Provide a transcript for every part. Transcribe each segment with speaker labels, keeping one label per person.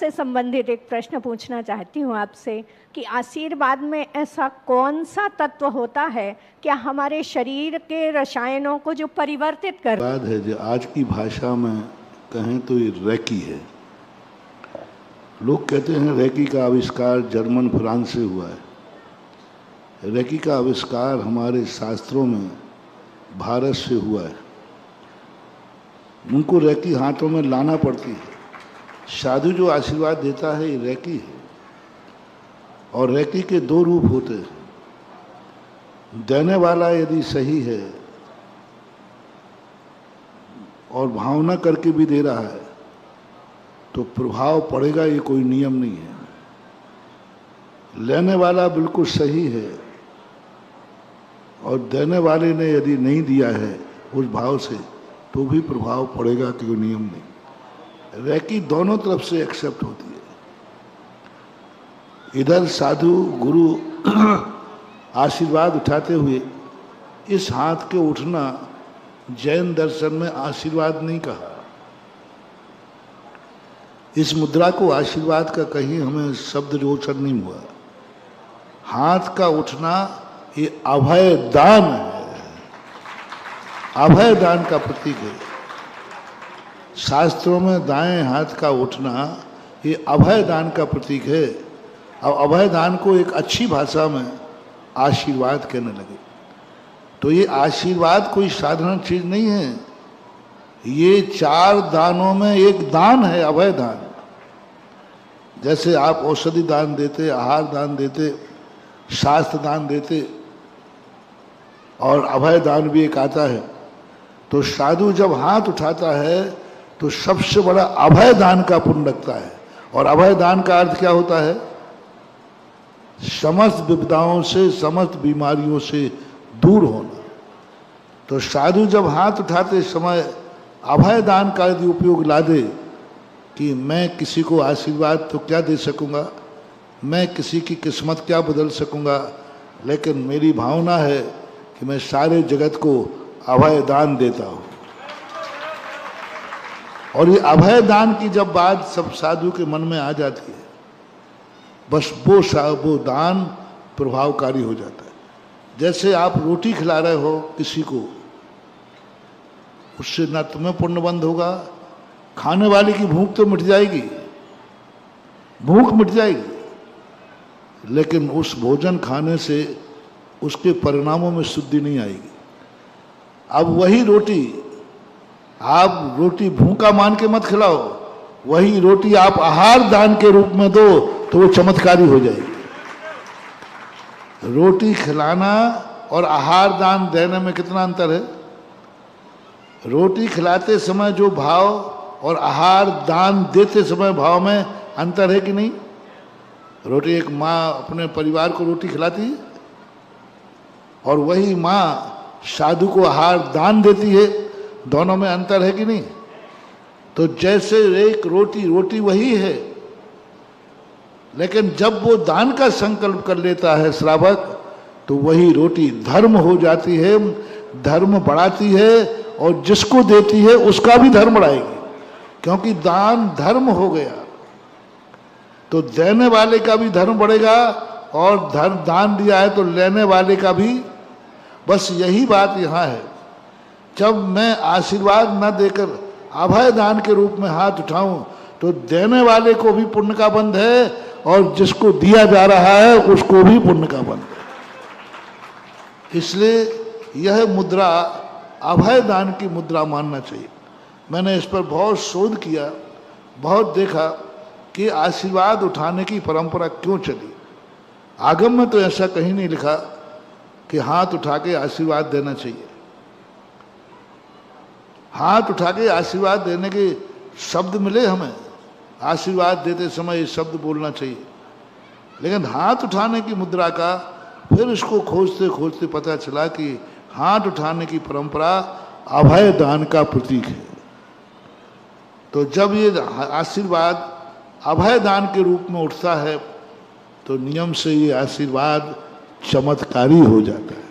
Speaker 1: से संबंधित एक प्रश्न पूछना चाहती हूँ आपसे कि आशीर्वाद में ऐसा कौन सा तत्व होता है क्या हमारे शरीर के रसायनों को जो परिवर्तित कर
Speaker 2: बात है जो आज की भाषा में कहें तो ये रेकी है। लोग कहते हैं रेकी का आविष्कार जर्मन फ्रांस से हुआ है। रेकी का आविष्कार हमारे शास्त्रों में भारत से हुआ है। उनको रेकी हाथों में लाना पड़ती है। साधु जो आशीर्वाद देता है ये रेकी है। और रेकी के दो रूप होते हैं। देने वाला यदि सही है और भावना करके भी दे रहा है तो प्रभाव पड़ेगा, ये कोई नियम नहीं है। लेने वाला बिल्कुल सही है और देने वाले ने यदि नहीं दिया है उस भाव से तो भी प्रभाव पड़ेगा, कोई नियम नहीं। रेकी दोनों तरफ से एक्सेप्ट होती है। इधर साधु गुरु आशीर्वाद उठाते हुए इस हाथ के उठना जैन दर्शन में आशीर्वाद नहीं कहा। इस मुद्रा को आशीर्वाद का कहीं हमें शब्द रोचन नहीं हुआ। हाथ का उठना ये अभय दान है, अभय दान का प्रतीक है। शास्त्रों में दाएं हाथ का उठना ये अभय दान का प्रतीक है। अब अभय दान को एक अच्छी भाषा में आशीर्वाद कहने लगे। तो ये आशीर्वाद कोई साधारण चीज नहीं है। ये चार दानों में एक दान है, अभय दान। जैसे आप औषधि दान देते, आहार दान देते, शास्त्र दान देते और अभय दान भी एक आता है। तो साधु जब हाथ उठाता है तो सबसे बड़ा अभय दान का पुण्य लगता है। और अभय दान का अर्थ क्या होता है? समस्त विपदाओं से, समस्त बीमारियों से दूर होना। तो साधु जब हाथ उठाते समय अभय दान का यदि उपयोग ला दे कि मैं किसी को आशीर्वाद तो क्या दे सकूंगा, मैं किसी की किस्मत क्या बदल सकूंगा, लेकिन मेरी भावना है कि मैं सारे जगत को अभय दान देता हूं। और ये अभय दान की जब बात सब साधु के मन में आ जाती है, बस वो दान प्रभावकारी हो जाता है। जैसे आप रोटी खिला रहे हो किसी को, उससे ना तुम्हें पुण्य बंद होगा, खाने वाले की भूख तो मिट जाएगी, भूख मिट जाएगी, लेकिन उस भोजन खाने से उसके परिणामों में शुद्धि नहीं आएगी। अब वही रोटी आप रोटी भूखा मान के मत खिलाओ, वही रोटी आप आहार दान के रूप में दो तो वो चमत्कारी हो जाएगी। रोटी खिलाना और आहार दान देने में कितना अंतर है? रोटी खिलाते समय जो भाव और आहार दान देते समय भाव में अंतर है कि नहीं? रोटी एक माँ अपने परिवार को रोटी खिलाती है और वही माँ साधु को आहार दान देती है, दोनों में अंतर है कि नहीं? तो जैसे एक रोटी वही है, लेकिन जब वो दान का संकल्प कर लेता है श्रावक तो वही रोटी धर्म हो जाती है, धर्म बढ़ाती है और जिसको देती है उसका भी धर्म बढ़ाएगी, क्योंकि दान धर्म हो गया। तो देने वाले का भी धर्म बढ़ेगा और दान दिया है तो लेने वाले का भी। बस यही बात यहाँ है। जब मैं आशीर्वाद न देकर अभय दान के रूप में हाथ उठाऊं तो देने वाले को भी पुण्य का बंध है और जिसको दिया जा रहा है उसको भी पुण्य का बंध है। इसलिए यह मुद्रा अभय दान की मुद्रा मानना चाहिए। मैंने इस पर बहुत शोध किया, बहुत देखा कि आशीर्वाद उठाने की परंपरा क्यों चली। आगम में तो ऐसा कहीं नहीं लिखा कि हाथ उठा के आशीर्वाद देना चाहिए। हाथ उठा के आशीर्वाद देने के शब्द मिले हमें, आशीर्वाद देते समय ये शब्द बोलना चाहिए, लेकिन हाथ उठाने की मुद्रा का फिर इसको खोजते खोजते पता चला कि हाथ उठाने की परंपरा अभय दान का प्रतीक है। तो जब ये आशीर्वाद अभय दान के रूप में उठता है तो नियम से ये आशीर्वाद चमत्कारी हो जाता है।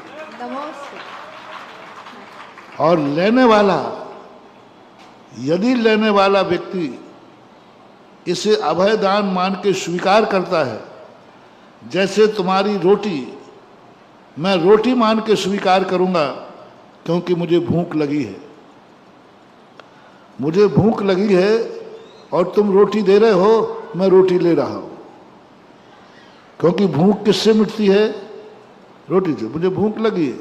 Speaker 2: और लेने वाला, यदि लेने वाला व्यक्ति इसे अभय दान मान के स्वीकार करता है। जैसे तुम्हारी रोटी मैं रोटी मान के स्वीकार करूंगा क्योंकि मुझे भूख लगी है, मुझे भूख लगी है और तुम रोटी दे रहे हो, मैं रोटी ले रहा हूं। क्योंकि भूख किससे मिटती है? रोटी से। मुझे भूख लगी है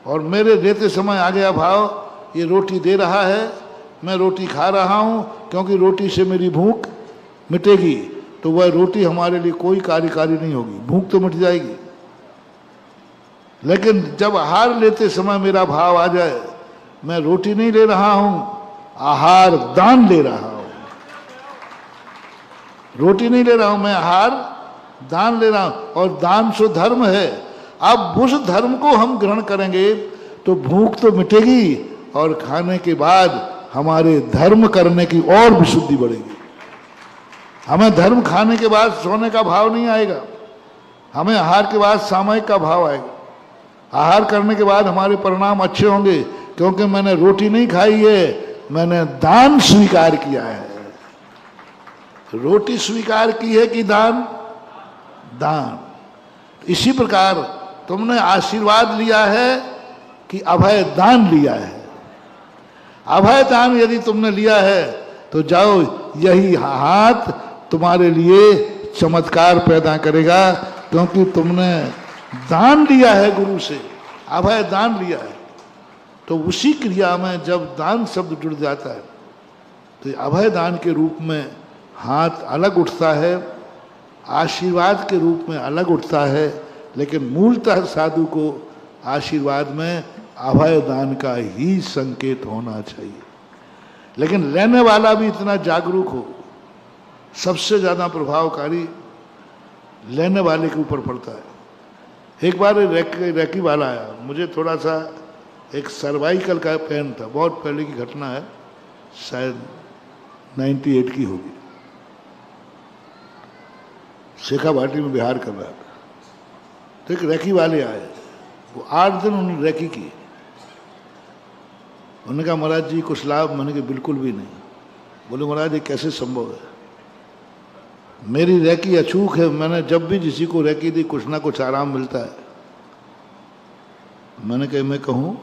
Speaker 2: और मेरे देते समय आ गया भाव, ये रोटी दे रहा है, मैं रोटी खा रहा हूं क्योंकि रोटी से मेरी भूख मिटेगी। तो वह रोटी हमारे लिए कोई कार्यकारी नहीं होगी, भूख तो मिट जाएगी। लेकिन जब आहार लेते समय मेरा भाव आ जाए, मैं रोटी नहीं ले रहा हूं, आहार दान ले रहा हूं। रोटी नहीं ले रहा हूं, मैं आहार दान ले रहा हूं। और दान सो धर्म है। अब उस धर्म को हम ग्रहण करेंगे तो भूख तो मिटेगी और खाने के बाद हमारे धर्म करने की और भी शुद्धि बढ़ेगी। हमें धर्म खाने के बाद सोने का भाव नहीं आएगा, हमें आहार के बाद सामयिक का भाव आएगा। आहार करने के बाद हमारे परिणाम अच्छे होंगे क्योंकि मैंने रोटी नहीं खाई है, मैंने दान स्वीकार किया है। रोटी स्वीकार की है कि दान? दान। इसी प्रकार तुमने आशीर्वाद लिया है कि अभय दान लिया है। अभय दान यदि तुमने लिया है तो जाओ, यही हाथ तुम्हारे लिए चमत्कार पैदा करेगा, क्योंकि तुमने दान लिया है गुरु से, अभय दान लिया है। तो उसी क्रिया में जब दान शब्द जुड़ जाता है तो अभय दान के रूप में हाथ अलग उठता है, आशीर्वाद के रूप में अलग उठता है। लेकिन मूलतः साधु को आशीर्वाद में अभय दान का ही संकेत होना चाहिए। लेकिन लेने वाला भी इतना जागरूक हो, सबसे ज्यादा प्रभावकारी लेने वाले के ऊपर पड़ता है। एक बार रैकी वाला आया, मुझे थोड़ा सा एक सर्वाइकल का पेन था, बहुत पहले की घटना है, शायद 98 की होगी। शेखा भाटी में बिहार कर रहा था, तो एक रैकी वाले आए, वो 8 दिन उन्होंने रैकी की। उन्होंने कहा महाराज जी कुछ लाभ? मैंने कहा बिल्कुल भी नहीं। बोले महाराज ये कैसे संभव है? मेरी रैकी अचूक है, मैंने जब भी किसी को रैकी दी कुछ ना कुछ आराम मिलता है। मैंने कहा मैं कहूं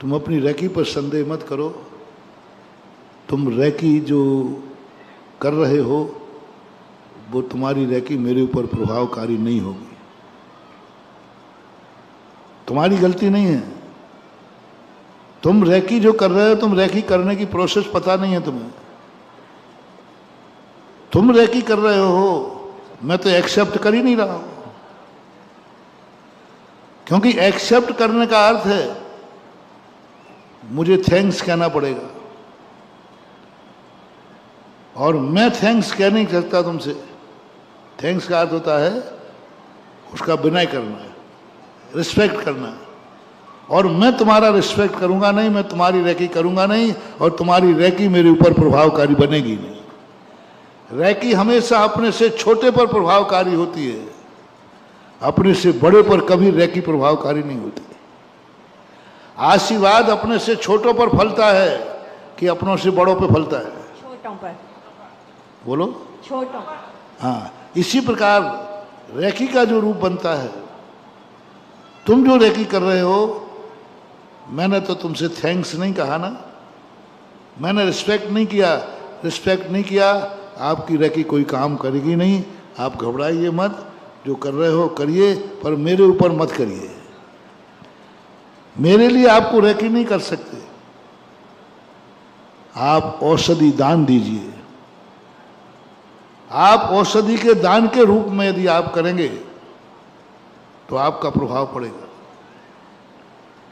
Speaker 2: तुम अपनी रैकी पर संदेह मत करो, तुम रैकी जो कर रहे हो वो तुम्हारी रैकी मेरे ऊपर प्रभावकारी नहीं होगी, तुम्हारी गलती नहीं है। तुम रैकी जो कर रहे हो, तुम रैकी करने की प्रोसेस पता नहीं है तुम्हें, तुम रैकी कर रहे हो, मैं तो एक्सेप्ट कर ही नहीं रहा हूं। क्योंकि एक्सेप्ट करने का अर्थ है मुझे थैंक्स कहना पड़ेगा, और मैं थैंक्स कह नहीं सकता तुमसे। थैंक्स का अर्थ होता है उसका विनय करना है, रिस्पेक्ट करना है, और मैं तुम्हारा रिस्पेक्ट करूंगा नहीं, मैं तुम्हारी रैकी करूंगा नहीं, और तुम्हारी रैकी मेरे ऊपर प्रभावकारी बनेगी नहीं। रैकी हमेशा अपने से छोटे पर प्रभावकारी होती है, अपने से बड़े पर कभी रैकी प्रभावकारी नहीं होती। आशीर्वाद अपने से छोटों पर फलता है कि अपनों से बड़ों पर फलता है?
Speaker 1: छोटों पर।
Speaker 2: बोलो।
Speaker 1: छोटों।
Speaker 2: हाँ, इसी प्रकार रैकी का जो रूप बनता है, तुम जो रैकी कर रहे हो, मैंने तो तुमसे थैंक्स नहीं कहा ना, मैंने रिस्पेक्ट नहीं किया। रिस्पेक्ट नहीं किया, आपकी रैकी कोई काम करेगी नहीं। आप घबराइए मत, जो कर रहे हो करिए, पर मेरे ऊपर मत करिए। मेरे लिए आपको रैकी नहीं कर सकते। आप औषधि दान दीजिए। आप औषधि के दान के रूप में यदि आप करेंगे तो आपका प्रभाव पड़ेगा,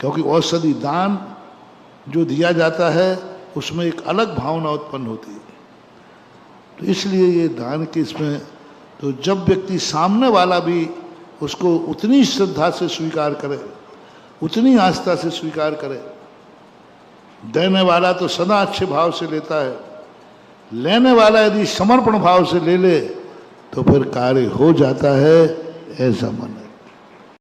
Speaker 2: क्योंकि औषधि दान जो दिया जाता है उसमें एक अलग भावना उत्पन्न होती है। तो इसलिए ये दान के इसमें, तो जब व्यक्ति सामने वाला भी उसको उतनी श्रद्धा से स्वीकार करे, उतनी आस्था से स्वीकार करे, देने वाला तो सदा अच्छे भाव से लेता है, लेने वाला यदि समर्पण भाव से ले ले तो फिर कार्य हो जाता है, ऐसा मन है।